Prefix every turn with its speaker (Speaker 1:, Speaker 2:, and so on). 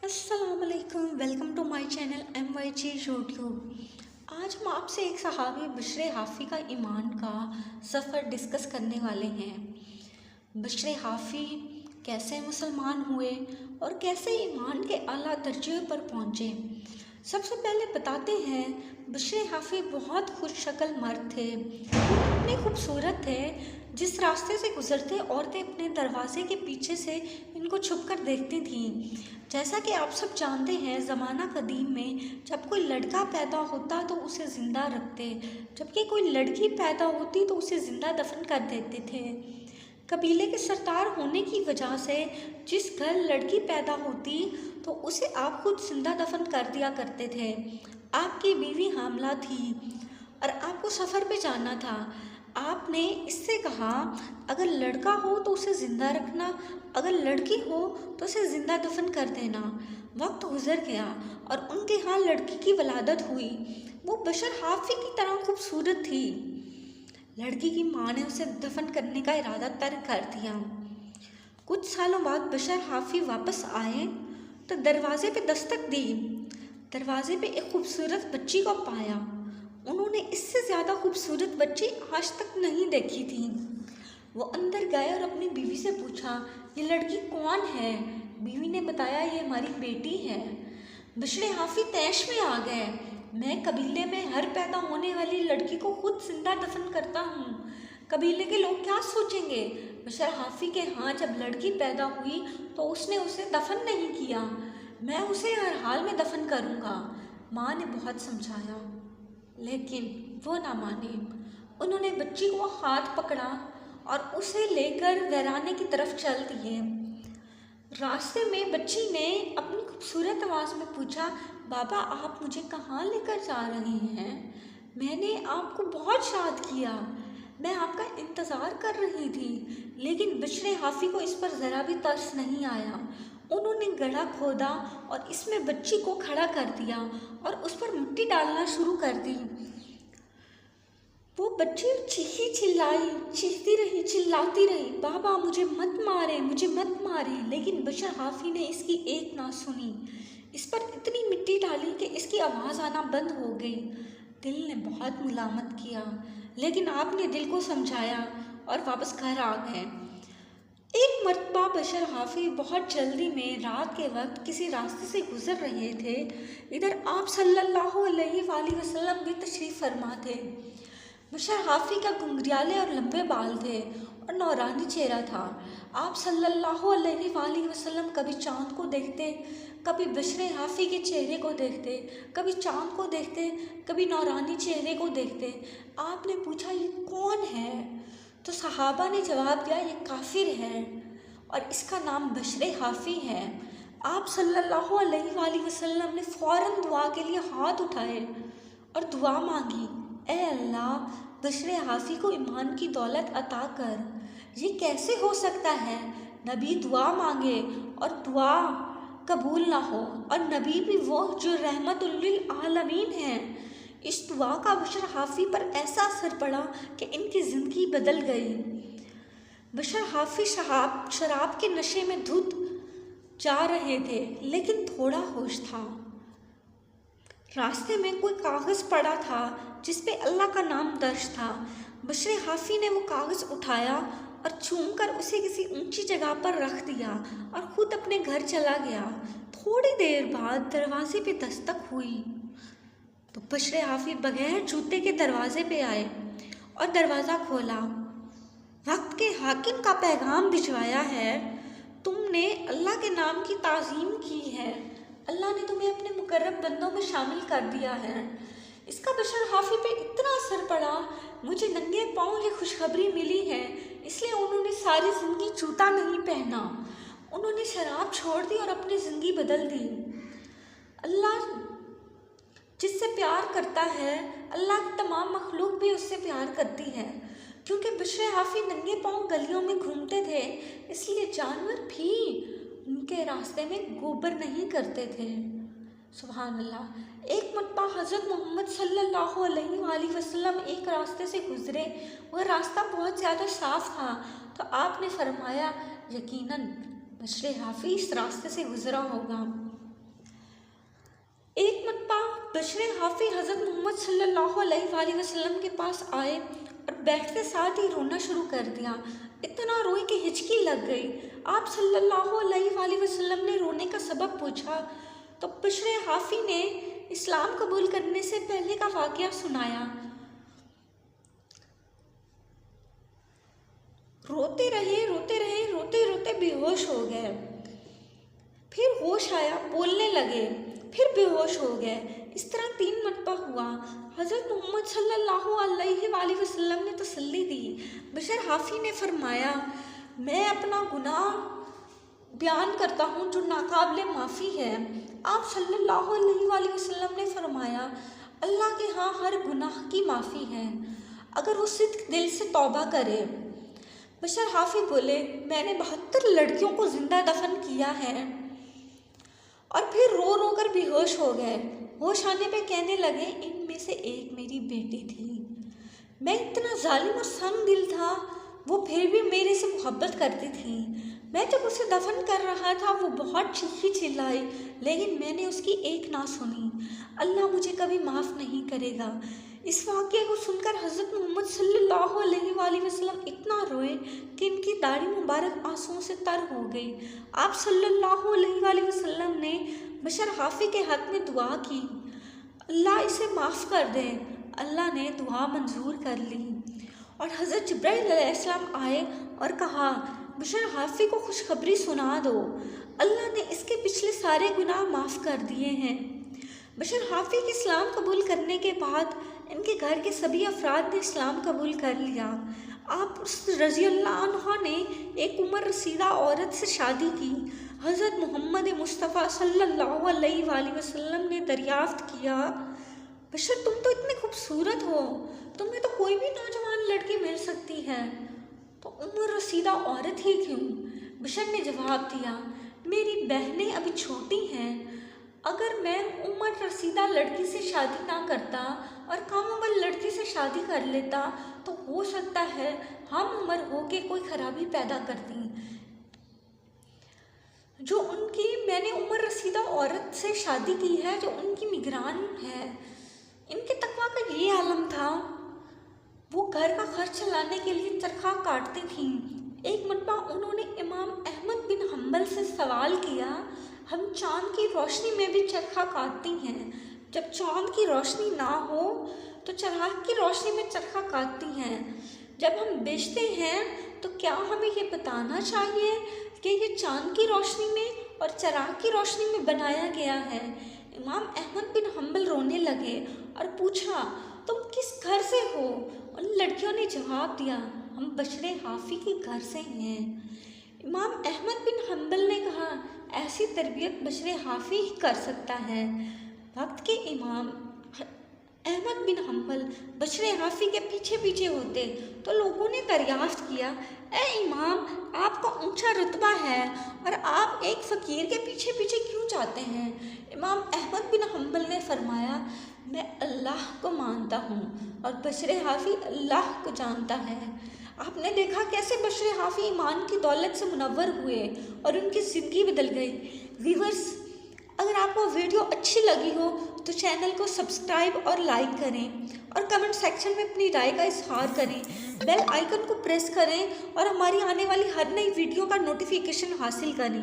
Speaker 1: अस्सलाम वालेकुम, welcome to my channel MYG YouTube. आज हम आपसे एक सहाबी बशर हाफ़ी का ईमान का सफ़र डिस्कस करने वाले हैं। बशर हाफ़ी कैसे मुसलमान हुए और कैसे ईमान के आला दर्जे पर पहुँचे। सबसे पहले बताते हैं, बशर हाफ़ी बहुत खुशशक्ल मर्द थे, इतने खूबसूरत थे। जिस रास्ते से गुजरते औरतें अपने दरवाजे के पीछे से इनको छुप कर देखती थीं। जैसा कि आप सब जानते हैं, ज़माना कदीम में जब कोई लड़का पैदा होता तो उसे ज़िंदा रखते, जबकि कोई लड़की पैदा होती तो उसे ज़िंदा दफन कर देते थे। कबीले के सरदार होने की वजह से जिस घर लड़की पैदा होती तो उसे आप खुद जिंदा दफन कर दिया करते थे। आपकी बीवी हामला थी और आपको सफ़र पे जाना था। आपने इससे कहा, अगर लड़का हो तो उसे ज़िंदा रखना, अगर लड़की हो तो उसे ज़िंदा दफन कर देना। वक्त गुजर गया और उनके यहाँ लड़की की वलादत हुई। वो बशर हाफ़ी की तरह खूबसूरत थी। लड़की की माँ ने उसे दफन करने का इरादा तर्क कर दिया। कुछ सालों बाद बशर हाफ़ी वापस आए तो दरवाजे पे दस्तक दी। दरवाजे पे एक खूबसूरत बच्ची को पाया। उन्होंने इससे ज़्यादा खूबसूरत बच्ची आज तक नहीं देखी थी। वो अंदर गए और अपनी बीवी से पूछा, ये लड़की कौन है? बीवी ने बताया, ये हमारी बेटी है। बशर हाफ़ी तैश में आ गए। मैं कबीले में हर पैदा होने वाली लड़की को खुद जिंदा दफन करता हूँ, कबीले के लोग क्या सोचेंगे? बशर हाफ़ी के यहाँ जब लड़की पैदा हुई तो उसने उसे दफन नहीं किया। मैं उसे हर हाल में दफन करूँगा। माँ ने बहुत समझाया लेकिन वो ना माने। उन्होंने बच्ची को हाथ पकड़ा और उसे लेकर वीराने की तरफ चल दिए। रास्ते में बच्ची ने अपनी खूबसूरत आवाज़ में पूछा, बाबा आप मुझे कहाँ लेकर जा रहे हैं? मैंने आपको बहुत शाद किया, मैं आपका इंतज़ार कर रही थी। लेकिन बशर हाफ़ी को इस पर ज़रा भी तरस नहीं आया। उन्होंने गड्ढा खोदा और इसमें बच्ची को खड़ा कर दिया और उस पर मिट्टी डालना शुरू कर दी। वो बच्ची चीखी चिल्लाई, चीखती रही, चिल्लाती रही, बाबा मुझे मत मारे, मुझे मत मारे। लेकिन बशर हाफ़ी ने इसकी एक ना सुनी। इस पर इतनी मिट्टी डाली कि इसकी आवाज़ आना बंद हो गई। दिल ने बहुत मुलामत किया, लेकिन आपने दिल को समझाया और वापस घर आ गए। एक मर्तबा बशर हाफ़ी बहुत जल्दी में रात के वक्त किसी रास्ते से गुजर रहे थे। इधर आप सल्लल्लाहु अलैहि वसल्लम भी तशरीफ़ फरमा थे। बशर हाफ़ी का घुंघराले और लंबे बाल थे और नौरानी चेहरा था। आप सल्लल्लाहु अलैहि वसल्लम कभी चाँद को देखते, कभी बशर हाफ़ी के चेहरे को देखते, कभी चाँद को देखते, कभी नौरानी चेहरे को देखते। आपने पूछा, ये कौन है? तो सहाबा ने जवाब दिया, ये काफिर है और इसका नाम बशर हाफ़ी है। आप सल्लल्लाहु अलैहि वसल्लम ने फ़ौरन दुआ के लिए हाथ उठाए और दुआ मांगी, ए अल्लाह बशर हाफ़ी को ईमान की दौलत अता कर। ये कैसे हो सकता है? नबी दुआ मांगे और दुआ कबूल ना हो, और नबी भी वो जो रहमतुल लिल आलमीन है। इस दुआ का बशर हाफ़ी पर ऐसा असर पड़ा कि इनकी ज़िंदगी बदल गई। बशर हाफ़ी शराब के नशे में धुत जा रहे थे, लेकिन थोड़ा होश था। रास्ते में कोई कागज़ पड़ा था जिस पे अल्लाह का नाम दर्ज था। बशर हाफ़ी ने वो कागज़ उठाया और चूमकर उसे किसी ऊंची जगह पर रख दिया और ख़ुद अपने घर चला गया। थोड़ी देर बाद दरवाजे पे दस्तक हुई तो बशर हाफ़ी बगैर जूते के दरवाजे पे आए और दरवाज़ा खोला। वक्त के हाकिम का पैगाम भिजवाया है, तुमने अल्लाह के नाम की ताज़ीम की है, अल्लाह ने तुम्हें अपने मुकर्रब बंदों में शामिल कर दिया है। इसका बशर हाफ़ी पे इतना असर पड़ा, मुझे नंगे पाँव ये खुशखबरी मिली है, इसलिए उन्होंने सारी ज़िंदगी जूता नहीं पहना। उन्होंने शराब छोड़ दी और अपनी ज़िंदगी बदल दी। अल्लाह जिससे प्यार करता है, अल्लाह की तमाम मखलूक भी उससे प्यार करती है। क्योंकि बशर हाफ़ी नंगे पाँव गलियों में घूमते थे, इसलिए जानवर भी उनके रास्ते में गोबर नहीं करते थे। सुभान अल्लाह। एक मरतबा हज़रत मोहम्मद सल्लल्लाहु अलैहि वसल्लम एक रास्ते से गुज़रे। वह रास्ता बहुत ज़्यादा साफ़ था तो आपने फरमाया, यकीनन बशर हाफ़ी इस रास्ते से गुज़रा होगा। एक मरतबा बशरे हाफी हज़रत मोहम्मद सल्लल्लाहु अलैहि वसल्लम के पास आए और बैठते साथ ही रोना शुरू कर दिया। इतना रोए कि हिचकी लग गई। आप सल्लल्लाहु अलैहि वसल्लम ने रोने का सबब पूछा तो बशरे हाफी ने इस्लाम कबूल करने से पहले का वाक़या सुनाया। रोते रहे रोते रोते बेहोश हो गए। फिर होश आया, बोलने लगे, फिर बेहोश हो गए। इस तरह 3 मरतबा हुआ। हज़रत मोहम्मद सल्लल्लाहु अलैहि वसल्लम ने तसल्ली दी। बशर हाफी ने फरमाया, मैं अपना गुनाह बयान करता हूँ जो नाकाबिले माफ़ी है। आप सल्लल्लाहु अलैहि वसल्लम ने फरमाया, अल्लाह के यहाँ हर गुनाह की माफ़ी है अगर वो सिद्क दिल से तौबा करे। बशर हाफी बोले, मैंने 72 लड़कियों को जिंदा दफन किया है। और फिर रो रो कर बेहोश हो गए। होश आने पे कहने लगे, इनमें से एक मेरी बेटी थी। मैं इतना जालिम और संग दिल था, वो फिर भी मेरे से मोहब्बत करती थी। मैं जब उसे दफन कर रहा था वो बहुत चीखी चिल्लाई, लेकिन मैंने उसकी एक ना सुनी। अल्लाह मुझे कभी माफ़ नहीं करेगा। इस वाक़े को सुनकर हज़रत मोहम्मद सल्लल्लाहु अलैहि वसल्लम इतना रोए कि इनकी दाढ़ी मुबारक आंसुओं से तर हो गई। आप सल्लल्लाहु अलैहि वसल्लम ने बशर हाफी के हक़ में दुआ की, अल्लाह इसे माफ़ कर दे। अल्लाह ने दुआ मंजूर कर ली और हज़रत जिब्राइल अलैहिस्सलाम आए और कहा, बशर हाफी को खुशखबरी सुना दो, अल्लाह ने इसके पिछले सारे गुनाह माफ़ कर दिए हैं। बशर हाफी के इस्लाम कबूल करने के बाद इनके घर के सभी अफराद ने इस्लाम कबूल कर लिया। आप रज़ी अल्लाह अन्हा ने एक उम्र रसीदा औरत से शादी की। हज़रत मोहम्मद मुस्तफ़ा सल्लल्लाहु अलैहि वसल्लम ने दरियाफ्त किया, बशर तुम तो इतने खूबसूरत हो, तुम्हें तो कोई भी नौजवान लड़की मिल सकती है, तो उम्र रसीदा औरत ही क्यों? बशर ने जवाब दिया, मेरी बहनें अभी छोटी हैं, अगर मैं उम्र रसीदा लड़की से शादी ना करता और कम उम्र लड़की से शादी कर लेता तो हो सकता है हम उम्र हो के कोई खराबी पैदा करती। जो उनकी मैंने उम्र रसीदा औरत से शादी की है जो उनकी निगरान है, इनके तकवा का ये आलम था, वो घर का खर्च चलाने के लिए चरखा काटती थीं। एक मरतबा उन्होंने इमाम अहमद बिन हम्बल से सवाल किया, हम चाँद की रोशनी में भी चरखा काटती हैं, जब चाँद की रोशनी ना हो तो चराग की रोशनी में चरखा काटती हैं, जब हम बेचते हैं तो क्या हमें ये बताना चाहिए कि ये चाँद की रोशनी में और चराग की रोशनी में बनाया गया है? इमाम अहमद बिन हम्बल रोने लगे और पूछा, तुम किस घर से हो? उन लड़कियों ने जवाब दिया, हम बशरे हाफी के घर से हैं। इमाम अहमद बिन हम्बल ने कहा, ऐसी तरबियत बशरे हाफी ही कर सकता है। वक्त के इमाम अहमद बिन हम्बल बशरे हाफी के पीछे पीछे होते तो लोगों ने दरियाफ्त किया, ए इमाम, आपका ऊंचा रुतबा है और आप एक फ़कीर के पीछे पीछे क्यों जाते हैं? इमाम अहमद बिन हम्बल ने फरमाया, मैं अल्लाह को मानता हूँ और बशरे हाफी अल्लाह को जानता है। आपने देखा कैसे बशरे हाफी ईमान की दौलत से मुनव्वर हुए और उनकी ज़िंदगी बदल गई। व्यूअर्स, अगर आपको वीडियो अच्छी लगी हो तो चैनल को सब्सक्राइब और लाइक करें और कमेंट सेक्शन में अपनी राय का इजहार करें। बेल आइकन को प्रेस करें और हमारी आने वाली हर नई वीडियो का नोटिफिकेशन हासिल करें।